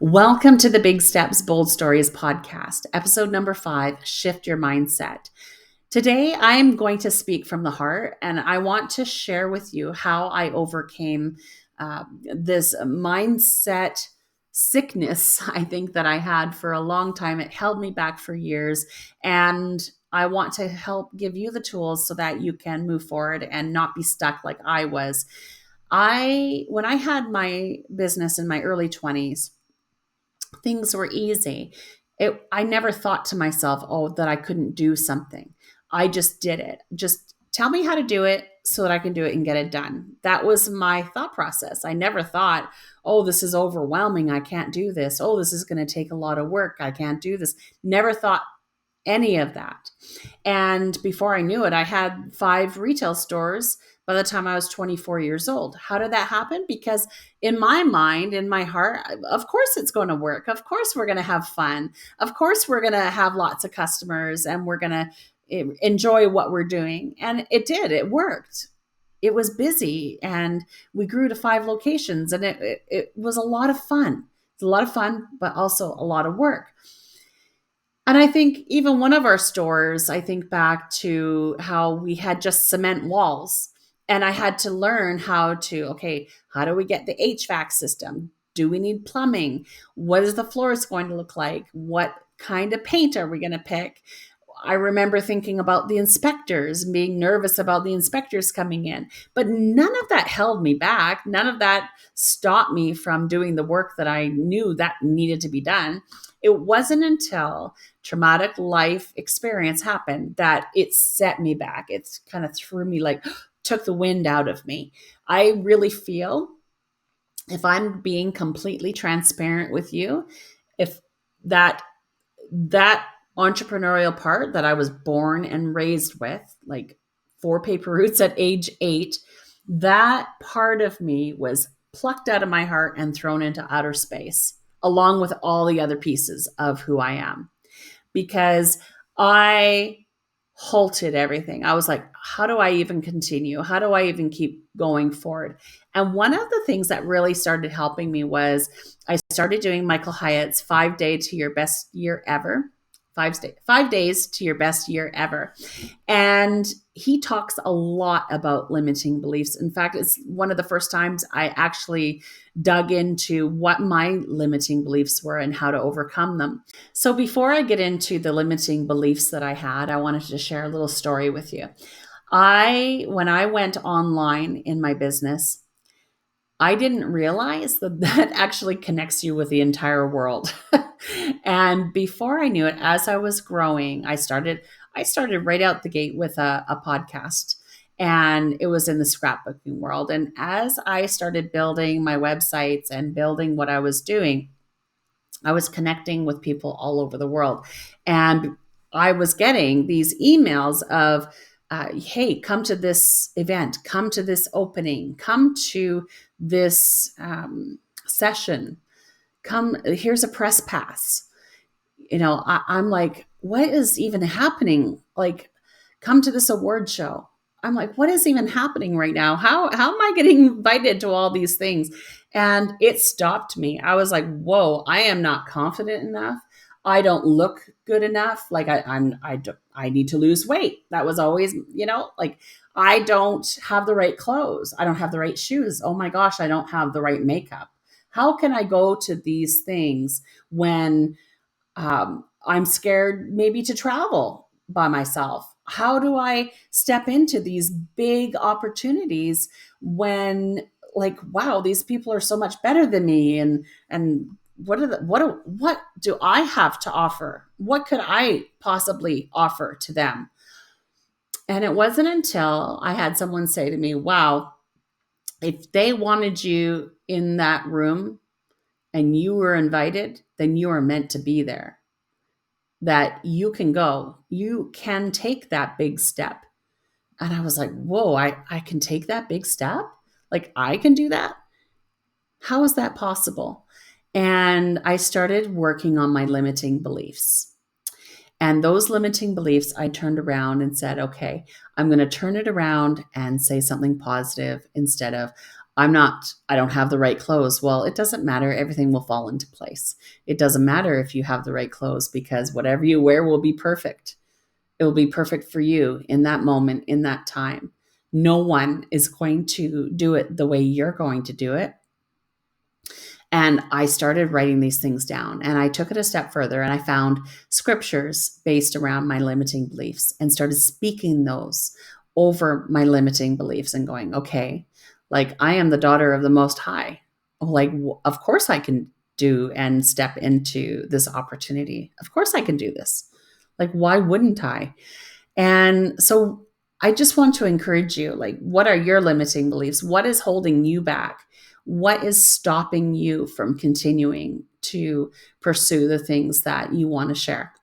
Welcome to the Big Steps, Bold Stories podcast, episode number 5, Shift Your Mindset. Today, I'm going to speak from the heart, and I want to share with you how I overcame this mindset sickness, I think, that I had for a long time. It held me back for years, and I want to help give you the tools so that you can move forward and not be stuck like I was. When I had my business in my early 20s, things were easy. I never thought to myself, oh, that I couldn't do something. I just did it. Just tell me how to do it so that I can do it and get it done. That was my thought process. I never thought, oh, this is overwhelming. I can't do this. Oh, this is going to take a lot of work. I can't do this. Never thought any of that. And before I knew it, I had 5 retail stores by the time I was 24 years old. How did that happen? Because in my mind, in my heart, of course it's going to work. Of course we're going to have fun. Of course we're going to have lots of customers and we're going to enjoy what we're doing. And it did. It worked. It was busy and we grew to 5 locations and it was a lot of fun. It's a lot of fun, but also a lot of work. And I think even one of our stores, I think back to how we had just cement walls. And I had to learn how do we get the HVAC system? Do we need plumbing? What is the floors going to look like? What kind of paint are we going to pick? I remember thinking about the inspectors, being nervous about the inspectors coming in, but none of that held me back. None of that stopped me from doing the work that I knew that needed to be done. It wasn't until traumatic life experience happened that it set me back. It's kind of threw me took the wind out of me. I really feel, if I'm being completely transparent with you, if that entrepreneurial part that I was born and raised with, like 4 paper routes at age 8, that part of me was plucked out of my heart and thrown into outer space, along with all the other pieces of who I am. Because I halted everything. I was like, how do I even continue? How do I even keep going forward? And one of the things that really started helping me was I started doing Michael Hyatt's 5 days to your best year ever. 5 days to your best year ever. And he talks a lot about limiting beliefs. In fact, it's one of the first times I actually dug into what my limiting beliefs were and how to overcome them. So before I get into the limiting beliefs that I had, I wanted to share a little story with you. When I went online in my business, I didn't realize that actually connects you with the entire world. And before I knew it, as I was growing, I started right out the gate with a podcast, and it was in the scrapbooking world. And as I started building my websites and building what I was doing, I was connecting with people all over the world. And I was getting these emails of, hey, come to this event, come to this opening, come to this session, here's a press pass. I'm like, what is even happening? Like, come to this award show. I'm like, what is even happening right now? How am I getting invited to all these things? And it stopped me. I was like, whoa, I am not confident enough. I don't look good enough. Like I need to lose weight. That was always, I don't have the right clothes. I don't have the right shoes. Oh my gosh, I don't have the right makeup. How can I go to these things when I'm scared maybe to travel by myself? How do I step into these big opportunities when, like, wow, these people are so much better than me, and what do I have to offer? What could I possibly offer to them? And it wasn't until I had someone say to me, wow, if they wanted you in that room and you were invited, then you are meant to be there. That you can go, you can take that big step. And I was like, whoa, I can take that big step? Like, I can do that? How is that possible? And I started working on my limiting beliefs. And those limiting beliefs, I turned around and said, okay, I'm going to turn it around and say something positive instead of, I don't have the right clothes. Well, it doesn't matter. Everything will fall into place. It doesn't matter if you have the right clothes, because whatever you wear will be perfect. It will be perfect for you in that moment, in that time. No one is going to do it the way you're going to do it. And I started writing these things down, and I took it a step further, and I found scriptures based around my limiting beliefs and started speaking those over my limiting beliefs and going, okay, like, I am the daughter of the Most High. Like, of course I can do and step into this opportunity. Of course I can do this. Like, why wouldn't I? And so I just want to encourage you, like, what are your limiting beliefs? What is holding you back? What is stopping you from continuing to pursue the things that you want to share?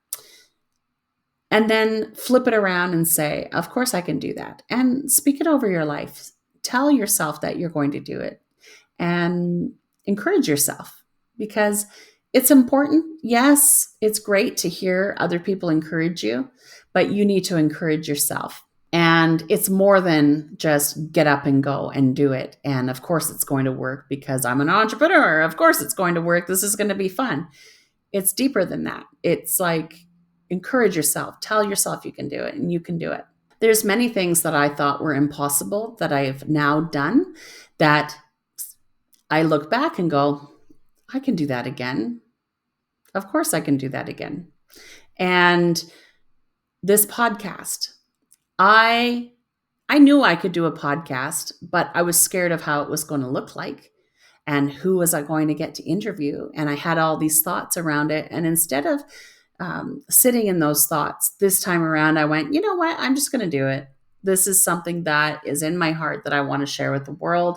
And then flip it around and say, of course I can do that. And speak it over your life. Tell yourself that you're going to do it, and encourage yourself, because it's important. Yes, it's great to hear other people encourage you, but you need to encourage yourself. And it's more than just get up and go and do it. And of course, it's going to work because I'm an entrepreneur. Of course, it's going to work. This is going to be fun. It's deeper than that. It's like, encourage yourself. Tell yourself you can do it, and you can do it. There's many things that I thought were impossible that I've now done, that I look back and go, I can do that again. Of course, I can do that again. And this podcast, I knew I could do a podcast, but I was scared of how it was going to look like and who was I going to get to interview. And I had all these thoughts around it. And instead of sitting in those thoughts this time around, I went, you know what? I'm just going to do it. This is something that is in my heart that I want to share with the world.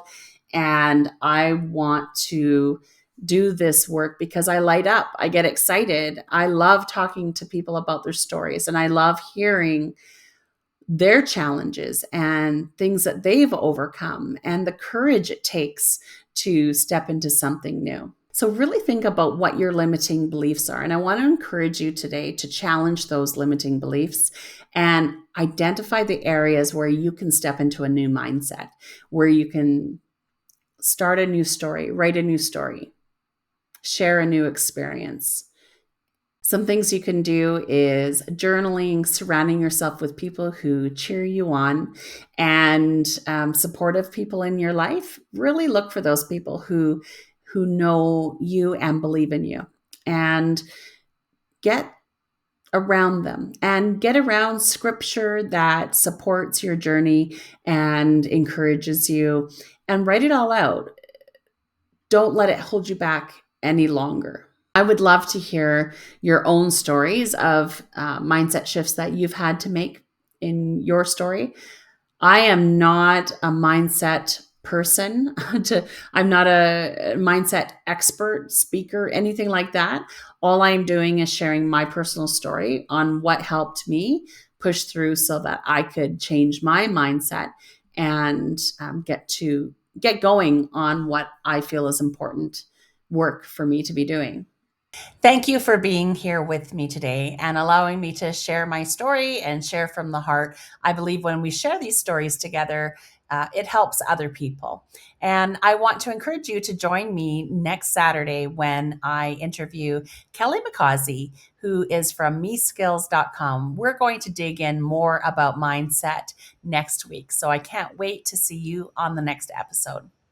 And I want to do this work because I light up. I get excited. I love talking to people about their stories, and I love hearing their challenges and things that they've overcome and the courage it takes to step into something new. So really think about what your limiting beliefs are. And I want to encourage you today to challenge those limiting beliefs and identify the areas where you can step into a new mindset, where you can start a new story, write a new story, share a new experience. Some things you can do is journaling, surrounding yourself with people who cheer you on, and supportive people in your life. Really look for those people who know you and believe in you, and get around them, and get around scripture that supports your journey and encourages you, and write it all out. Don't let it hold you back any longer. I would love to hear your own stories of mindset shifts that you've had to make in your story. I am not a mindset person. I'm not a mindset expert, speaker, anything like that. All I'm doing is sharing my personal story on what helped me push through so that I could change my mindset and get going on what I feel is important work for me to be doing. Thank you for being here with me today and allowing me to share my story and share from the heart. I believe when we share these stories together, it helps other people. And I want to encourage you to join me next Saturday when I interview Kelly McCausey, who is from meskills.com. We're going to dig in more about mindset next week. So I can't wait to see you on the next episode.